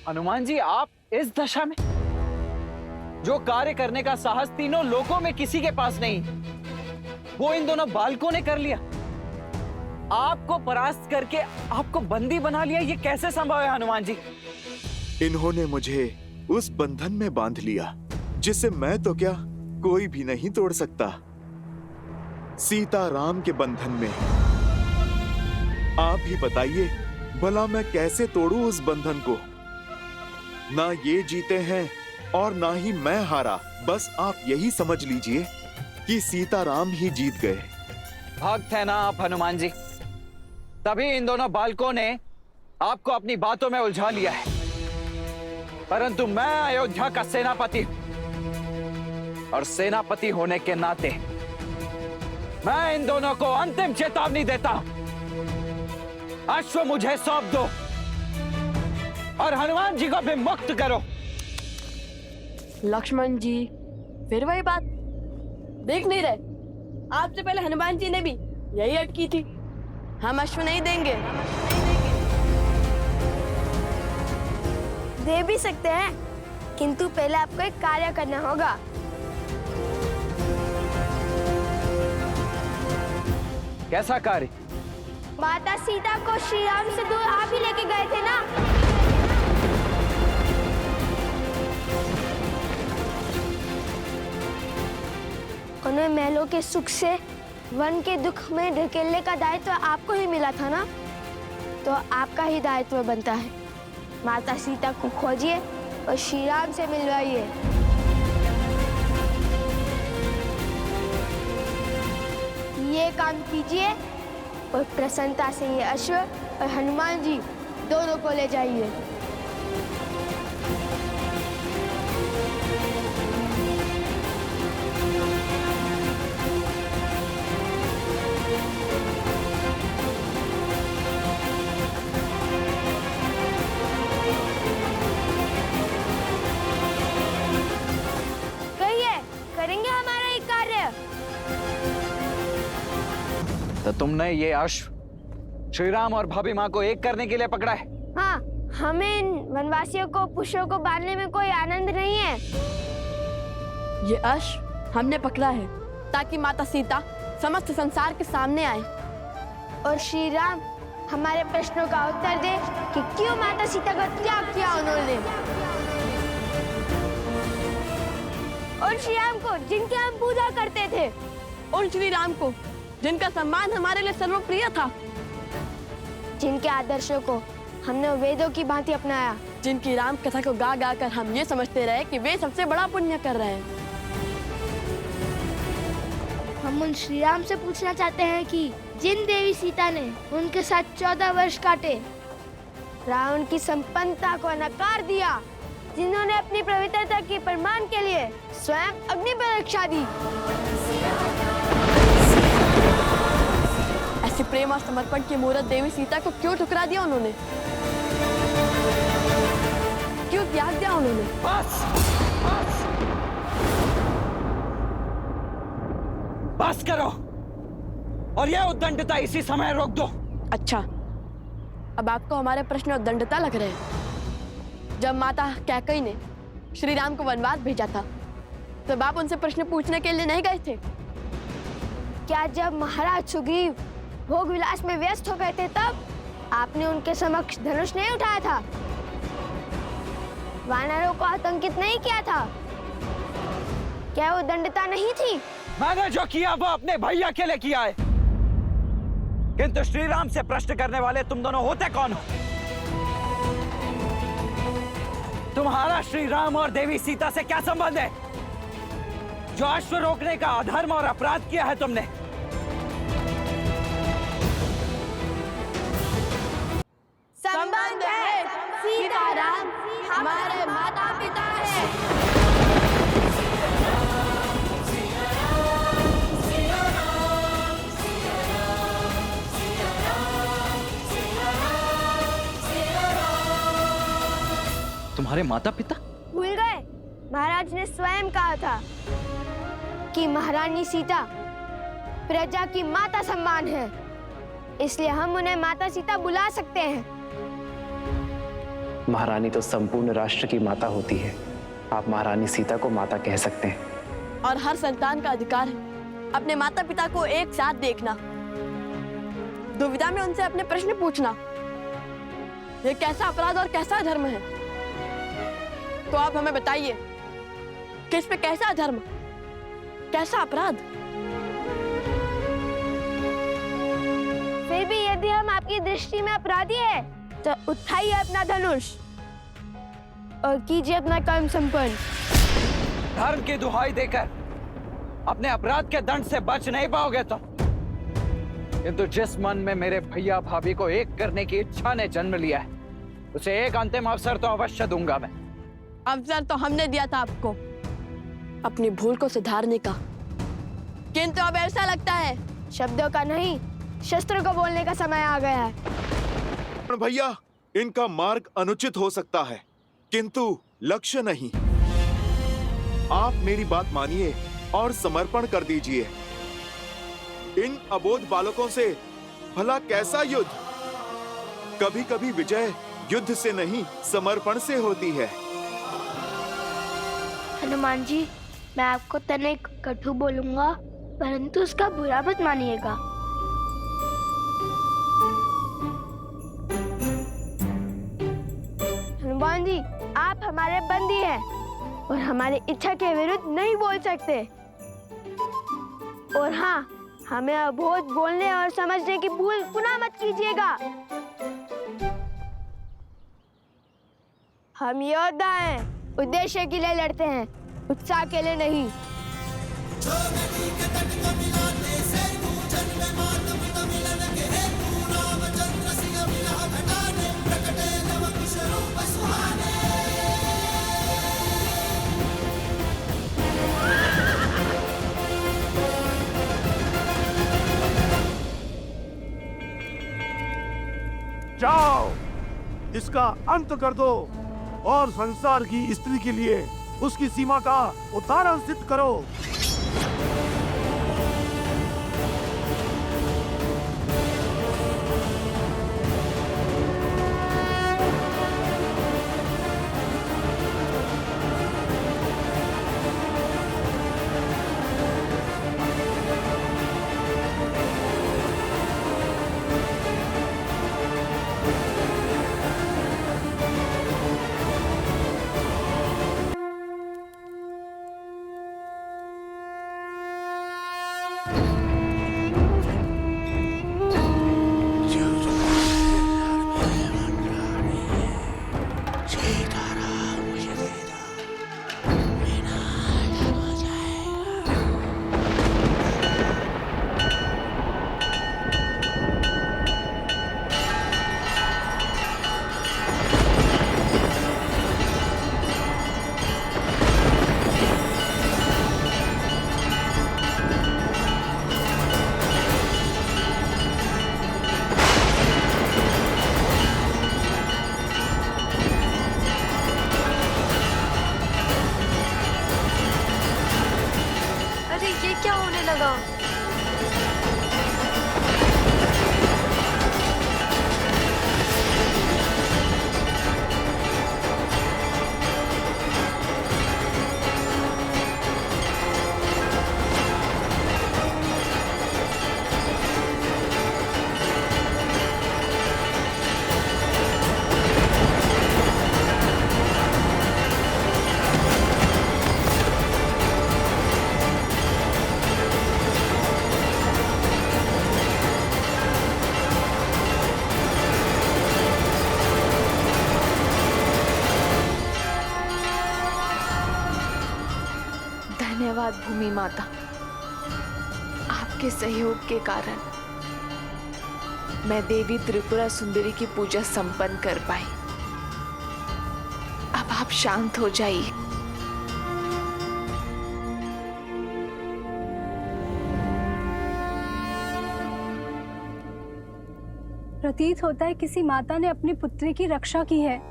हनुमान जी, आप इस दशा में? जो कार्य करने का साहस तीनों लोकों में किसी के पास नहीं, वो इन दोनों बालकों ने कर लिया। आपको परास्त करके आपको बंदी बना लिया। ये कैसे संभव है हनुमान जी? इन्होंने मुझे उस बंधन में बांध लिया जिसे मैं तो क्या, कोई भी नहीं तोड़ सकता। सीता राम के बंधन में। आप ही बताइए, भला मैं कैसे तोड़ूं उस बंधन को? ना ये जीते हैं और ना ही मैं हारा। बस आप यही समझ लीजिए कि सीता राम ही जीत गए। भक्त है ना आप हनुमान जी, तभी इन दोनों बालकों ने आपको अपनी बातों में उलझा लिया है। परंतु मैं अयोध्या का सेनापति हूं, और सेनापति होने के नाते मैं इन दोनों को अंतिम चेतावनी देता हूं। अश्व मुझे सौंप दो और हनुमान जी को भी मुक्त करो। लक्ष्मण जी, फिर वही बात। देख नहीं रहे, आपसे पहले हनुमान जी ने भी यही अटकी थी। हम अश्व नहीं देंगे। दे भी सकते हैं, किंतु पहले आपको एक कार्य करना होगा। कैसा कार्य? माता सीता को श्री राम से दूर आप ही लेके गए थे ना? उन्हें महलों के सुख से वन के दुख में ढकेलने का दायित्व आपको ही मिला था ना? तो आपका ही दायित्व बनता है। माता सीता को खोजिए और श्री राम से मिलवाइए। ये काम कीजिए और प्रसन्नता से ये अश्व और हनुमान जी दोनों को ले जाइए। कहिए, करेंगे हमारा ये कार्य? तो तुमने ये अश्व श्री राम और भाभी माँ को एक करने के लिए पकड़ा है? हाँ, हमें इन वनवासियों को पुष्पों को बांधने में कोई आनंद नहीं है। ये अश्व हमने पकड़ा है ताकि माता सीता समस्त संसार के सामने आए और श्री राम हमारे प्रश्नों का उत्तर दे कि क्यों माता सीता का त्याग किया उन्होंने। और श्री राम को जिनकी हम पूजा करते थे, और श्री राम को जिनका सम्मान हमारे लिए सर्वप्रिय था, जिनके आदर्शों को हमने वेदों की भांति अपनाया, जिनकी राम कथा को गा गा कर हम ये समझते रहे कि वे सबसे बड़ा पुण्य कर रहे हैं। हम उन श्री राम से पूछना चाहते हैं कि जिन देवी सीता ने उनके साथ 14 वर्ष काटे, रावण की संपन्नता को नकार दिया, जिन्होंने अपनी पवित्रता के प्रमाण के लिए स्वयं अग्नि परीक्षा दी, ऐसे प्रेम और समर्पण की मूर्त देवी सीता को क्यों ठुकरा दिया उन्होंने? क्यों त्याग दिया उन्होंने? बस बस बस करो और यह उद्दंडता इसी समय रोक दो। अच्छा, अब आपको हमारे प्रश्न उद्दंडता लग रहे हैं। जब माता कैकेयी ने श्री राम को वनवास भेजा था, तब आप उनसे प्रश्न पूछने के लिए नहीं गए थे? क्या जब महाराज सुग्रीव भोग विलास में व्यस्त हो गए थे तब आपने उनके समक्ष धनुष नहीं उठाया था? वानरों को आतंकित नहीं किया था? क्या वो दंडता नहीं थी? मैंने जो किया वो अपने भैया के लिए किया है, किंतु श्री राम से प्रश्न करने वाले तुम दोनों होते कौन हो? तुम्हारा श्री राम और देवी सीता से क्या संबंध है? जो अश्व रोकने का अधर्म और अपराध किया है तुमने। संबंध है, सीता राम हमारे माता पिता हैं। तुम्हारे माता पिता? भूल गए? महाराज ने स्वयं कहा था कि महारानी सीता प्रजा की माता सम्मान है, इसलिए हम उन्हें माता सीता बुला सकते हैं। महारानी तो संपूर्ण राष्ट्र की माता होती है। आप महारानी सीता को माता कह सकते हैं। और हर संतान का अधिकार है अपने माता पिता को एक साथ देखना, दुविधा में उनसे अपने प्रश्न पूछना। ये कैसा अपराध और कैसा धर्म है? तो आप हमें बताइए, किस पे कैसा धर्म, कैसा अपराध? फिर भी यदि हम आपकी दृष्टि में अपराधी है तो उठाइए अपना धनुष और कीजिए अपना कर्म संपन्न। धर्म की दुहाई देकर अपने अपराध के दंड से बच नहीं पाओगे तो। किंतु जिस मन में मेरे भैया भाभी को एक करने की इच्छा ने जन्म लिया है, उसे एक अंतिम अवसर तो अवश्य दूंगा मैं। अवसर तो हमने दिया था आपको अपनी भूल को सुधारने का, किंतु अब ऐसा लगता है शब्दों का नहीं, शस्त्र को बोलने का समय आ गया है। भैया, इनका मार्ग अनुचित हो सकता है किंतु लक्ष्य नहीं। आप मेरी बात मानिए और समर्पण कर दीजिए। इन अबोध बालकों से भला कैसा युद्ध? कभी कभी विजय युद्ध से नहीं, समर्पण से होती है। हनुमान जी, मैं आपको तनिक कटु बोलूंगा, परंतु उसका बुरा मत मानिएगा। हनुमान जी, आप हमारे बंदी हैं और हमारी इच्छा के विरुद्ध नहीं बोल सकते। और हाँ, हमें अबोध बोलने और समझने की भूल पुनः मत कीजिएगा। हम योद्धा हैं, उद्देश्य के लिए लड़ते हैं, उत्साह के लिए नहीं। जाओ, इसका अंत कर दो और संसार की स्त्री के लिए उसकी सीमा का उदाहरण सिद्ध करो। क्या होने लगा? धन्यवाद भूमि माता, आपके सहयोग के कारण मैं देवी त्रिपुरा सुंदरी की पूजा संपन्न कर पाई। अब आप शांत हो जाइए। प्रतीत होता है किसी माता ने अपनी पुत्री की रक्षा की है।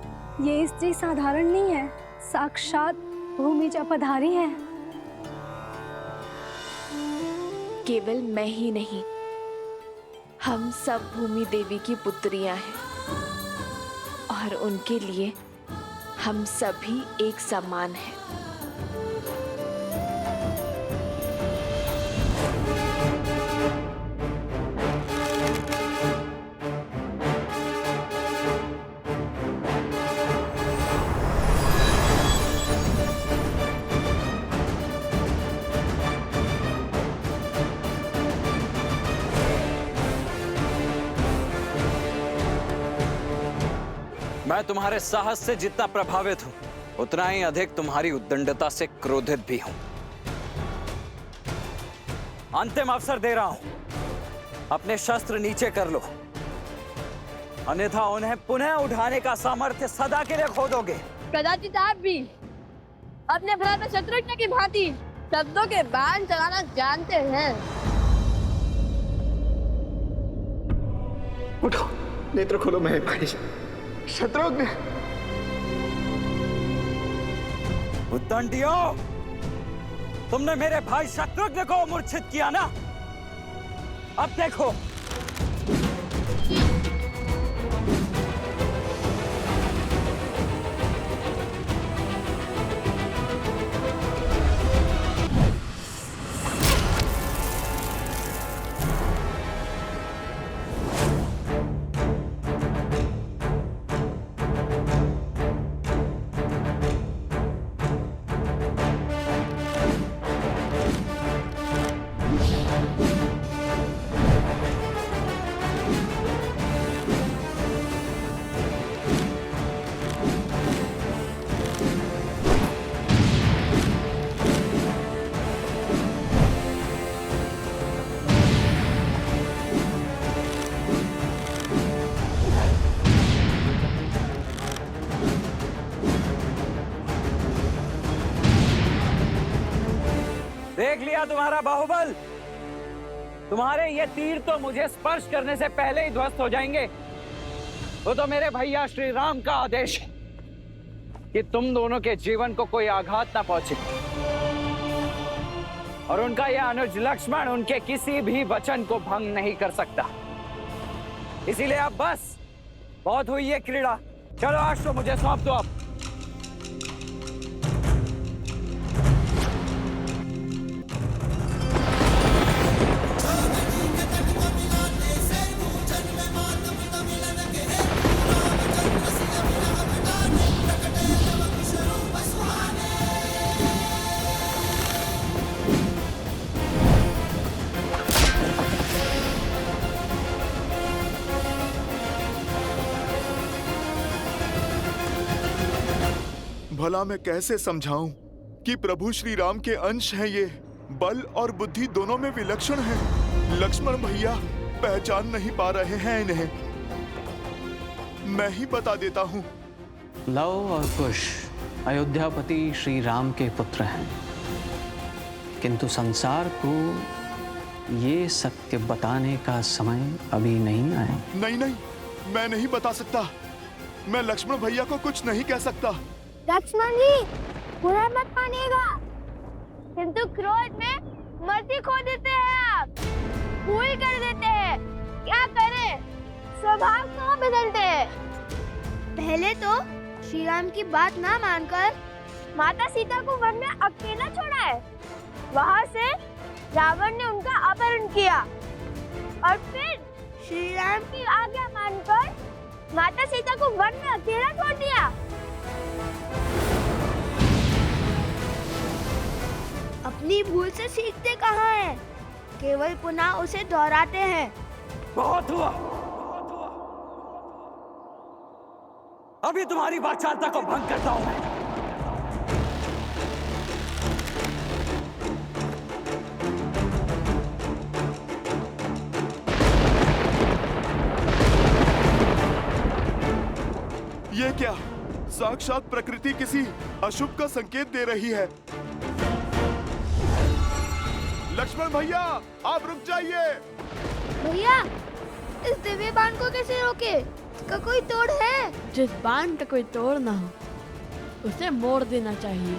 ये स्त्री साधारण नहीं है, साक्षात भूमिजा पधारी है। केवल मैं ही नहीं, हम सब भूमि देवी की पुत्रियां हैं और उनके लिए हम सभी एक समान हैं। मैं तुम्हारे साहस से जितना प्रभावित हूं, उतना ही अधिक तुम्हारी उद्दंडता से क्रोधित भी हूं। अंतिम अवसर दे रहा हूं, अपने शस्त्र नीचे कर लो, अन्यथा उन्हें पुनः उठाने का सामर्थ्य सदा के लिए खो दोगे। कदाचित आप भी अपने भ्राता शत्रुघ्न की भांति शब्दों के बाण चलाना जानते हैं। उठो, नेत्र खोलो मेरे भाई शत्रुघ्न। उद्दंडियों, तुमने मेरे भाई शत्रुघ्न को मूर्छित किया ना? अब देखो। देख लिया तुम्हारा बाहुबल। तुम्हारे ये तीर तो मुझे स्पर्श करने से पहले ही ध्वस्त हो जाएंगे। वो तो मेरे भैया श्री राम का आदेश है कि तुम दोनों के जीवन को कोई आघात ना पहुंचे, और उनका यह अनुज लक्ष्मण उनके किसी भी वचन को भंग नहीं कर सकता। इसीलिए अब बस बहुत हुई ये क्रीड़ा। चलो आज तो मुझे सौंप दो। अब भला मैं कैसे समझाऊं कि प्रभु श्री राम के अंश हैं ये, बल और बुद्धि दोनों में विलक्षण हैं। लक्ष्मण भैया पहचान नहीं पा रहे हैं इन्हें। मैं ही बता देता हूं। लव और कुश अयोध्यापति श्री राम के पुत्र हैं, किंतु संसार को ये सत्य बताने का समय अभी नहीं आया। नहीं, मैं नहीं बता सकता। मैं लक्ष्मण भैया को कुछ नहीं कह सकता। लक्ष्मण जी, बुरा मत मानिएगा, किंतु क्रोध में मर्जी खो देते हैं आप, भूल कर देते हैं। क्या करें, स्वभाव क्यों बदलते हैं? पहले तो श्री राम की बात ना मानकर माता सीता को वन में अकेला छोड़ा है। वहाँ से रावण ने उनका अपहरण किया, और फिर श्री राम की आज्ञा मानकर माता सीता को वन में अकेला छोड़ दिया। अपनी भूल से सीखते कहाँ हैं? केवल पुनः उसे दोहराते हैं। बहुत हुआ। अभी तुम्हारी वाचालता को भंग करता हूं मैं। ये क्या? साक्षात प्रकृति किसी अशुभ का संकेत दे रही है। लक्ष्मण भैया, आप रुक जाइए। भैया, इस दिव्य बाण को कैसे रोके? इसका कोई तोड़ है? जिस बाण का कोई तोड़ ना हो, उसे मोड़ देना चाहिए।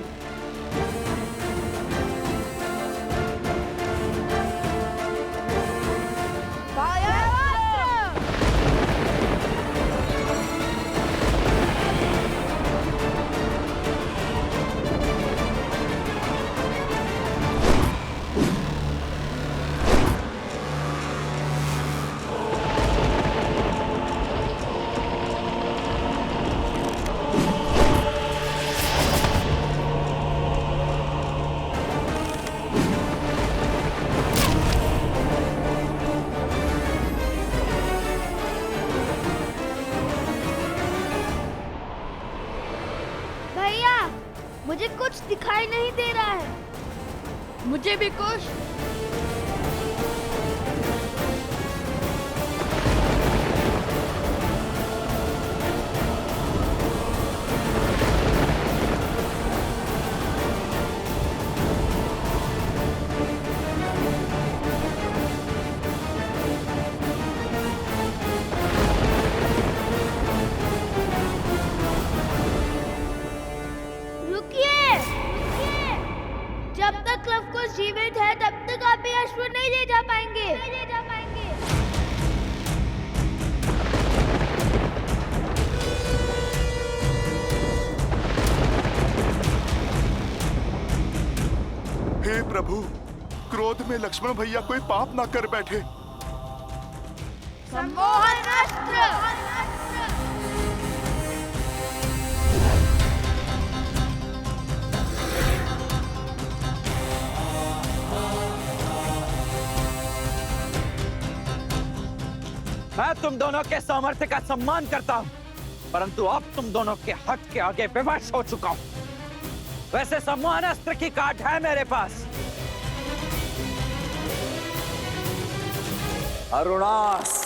मुझे कुछ दिखाई नहीं दे रहा है। मुझे भी कुछ। रुकिए, रुकिए। जब तक लवकुश जीवित है तब तक आप ये अश्व नहीं ले जा पाएंगे। हे प्रभु, क्रोध में लक्ष्मण भैया कोई पाप ना कर बैठे। सम्मोहन अस्त्र। मैं तुम दोनों के सामर्थ्य का सम्मान करता हूं, परंतु अब तुम दोनों के हक के आगे विवश हो चुका हूं। वैसे सम्मोहन अस्त्र की काट है मेरे पास। अरुणास,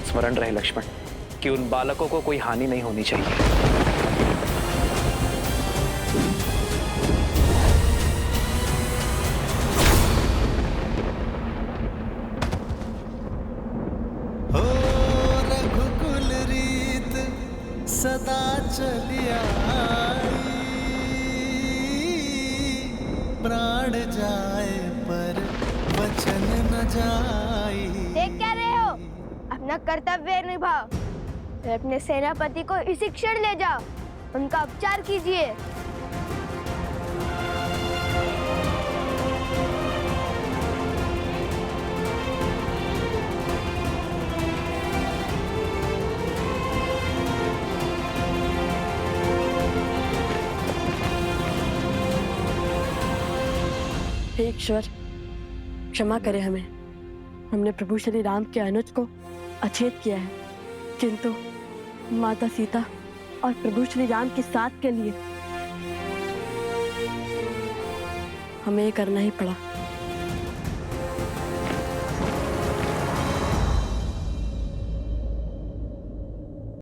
स्मरण रहे लक्ष्मण कि उन बालकों को कोई हानि नहीं होनी चाहिए। रघुकुल रीत सदा चलिया, प्राण जाए पर वचन न जाई। देख क्या रहे हो? अपना कर्तव्य निभाओ। फिर अपने सेनापति को इसी क्षण ले जाओ, उनका उपचार कीजिए। हे ईश्वर, क्षमा करें हमें। हमने प्रभु श्री राम के अनुज को अछेत किया है, किंतु माता सीता और प्रभु श्री राम के साथ के लिए हमें ये करना ही पड़ा।